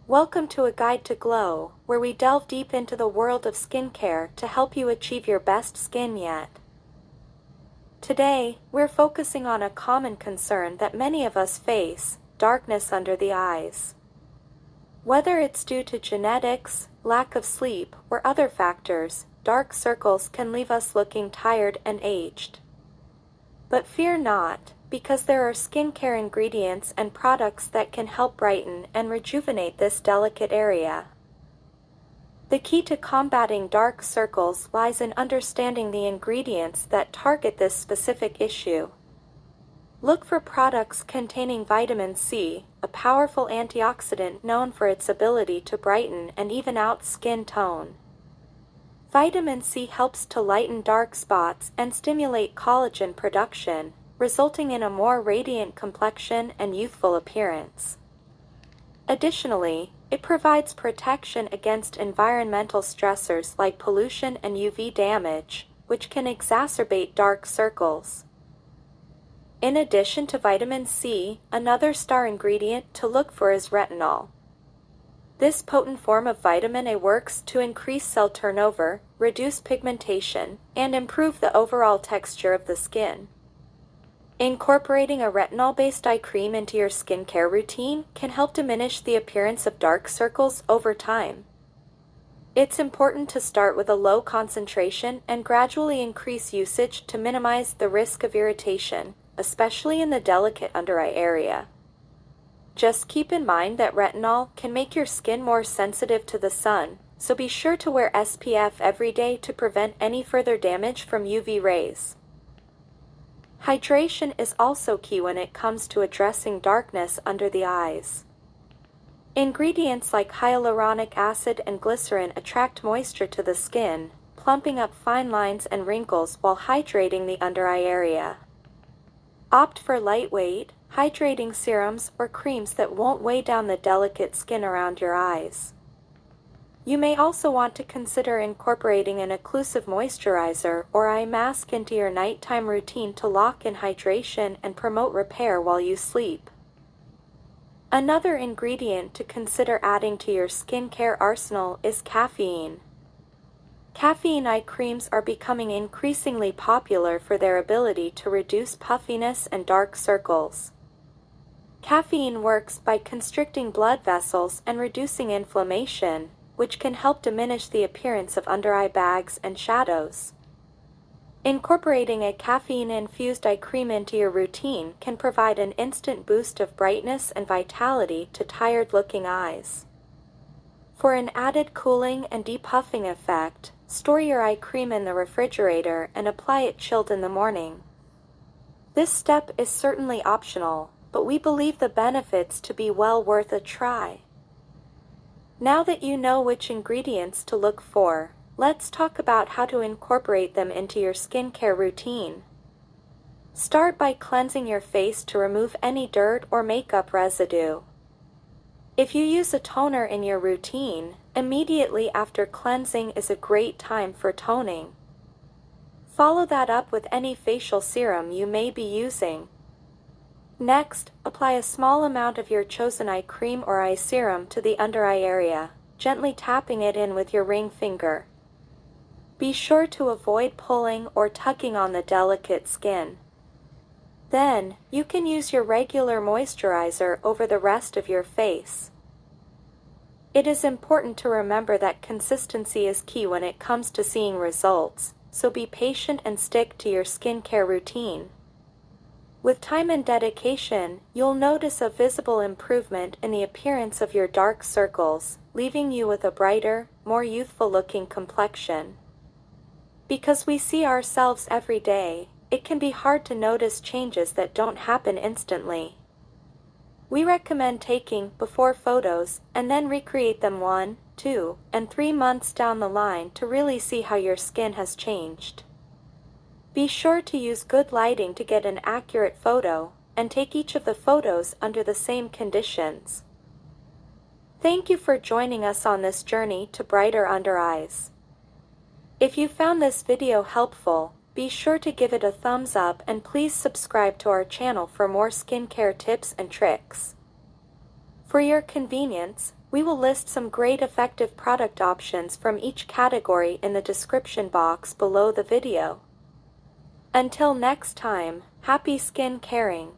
Welcome to A Guide to Glow, where we delve deep into the world of skincare to help you achieve your best skin yet. Today, we're focusing on a common concern that many of us face: darkness under the eyes. Whether it's due to genetics, lack of sleep, or other factors, dark circles can leave us looking tired and aged. But fear not, because there are skincare ingredients and products that can help brighten and rejuvenate this delicate area. The key to combating dark circles lies in understanding the ingredients that target this specific issue. Look for products containing vitamin C, a powerful antioxidant known for its ability to brighten and even out skin tone. Vitamin C helps to lighten dark spots and stimulate collagen production, resulting in a more radiant complexion and youthful appearance. Additionally, it provides protection against environmental stressors like pollution and UV damage, which can exacerbate dark circles. In addition to vitamin C, another star ingredient to look for is retinol. This potent form of vitamin A works to increase cell turnover, reduce pigmentation, and improve the overall texture of the skin. Incorporating a retinol-based eye cream into your skincare routine can help diminish the appearance of dark circles over time. It's important to start with a low concentration and gradually increase usage to minimize the risk of irritation, especially in the delicate under-eye area. Just keep in mind that retinol can make your skin more sensitive to the sun, so be sure to wear SPF every day to prevent any further damage from UV rays. Hydration is also key when it comes to addressing darkness under the eyes. Ingredients like hyaluronic acid and glycerin attract moisture to the skin, plumping up fine lines and wrinkles while hydrating the under-eye area. Opt for lightweight, hydrating serums or creams that won't weigh down the delicate skin around your eyes. You may also want to consider incorporating an occlusive moisturizer or eye mask into your nighttime routine to lock in hydration and promote repair while you sleep. Another ingredient to consider adding to your skincare arsenal is caffeine. Caffeine eye creams are becoming increasingly popular for their ability to reduce puffiness and dark circles. Caffeine works by constricting blood vessels and reducing inflammation, which can help diminish the appearance of under-eye bags and shadows. Incorporating a caffeine-infused eye cream into your routine can provide an instant boost of brightness and vitality to tired-looking eyes. For an added cooling and depuffing effect, store your eye cream in the refrigerator and apply it chilled in the morning. This step is certainly optional, but we believe the benefits to be well worth a try. Now that you know which ingredients to look for, let's talk about how to incorporate them into your skincare routine. Start by cleansing your face to remove any dirt or makeup residue. If you use a toner in your routine, immediately after cleansing is a great time for toning. Follow that up with any facial serum you may be using. Next, apply a small amount of your chosen eye cream or eye serum to the under-eye area, gently tapping it in with your ring finger. Be sure to avoid pulling or tugging on the delicate skin. Then, you can use your regular moisturizer over the rest of your face. It is important to remember that consistency is key when it comes to seeing results, so be patient and stick to your skincare routine. With time and dedication, you'll notice a visible improvement in the appearance of your dark circles, leaving you with a brighter, more youthful-looking complexion. Because we see ourselves every day, it can be hard to notice changes that don't happen instantly. We recommend taking before photos and then recreate them 1, 2, and 3 months down the line to really see how your skin has changed. Be sure to use good lighting to get an accurate photo, and take each of the photos under the same conditions. Thank you for joining us on this journey to brighter under eyes. If you found this video helpful, be sure to give it a thumbs up and please subscribe to our channel for more skincare tips and tricks. For your convenience, We will list some great effective product options from each category in the description box below the video. Until next time, happy skin caring!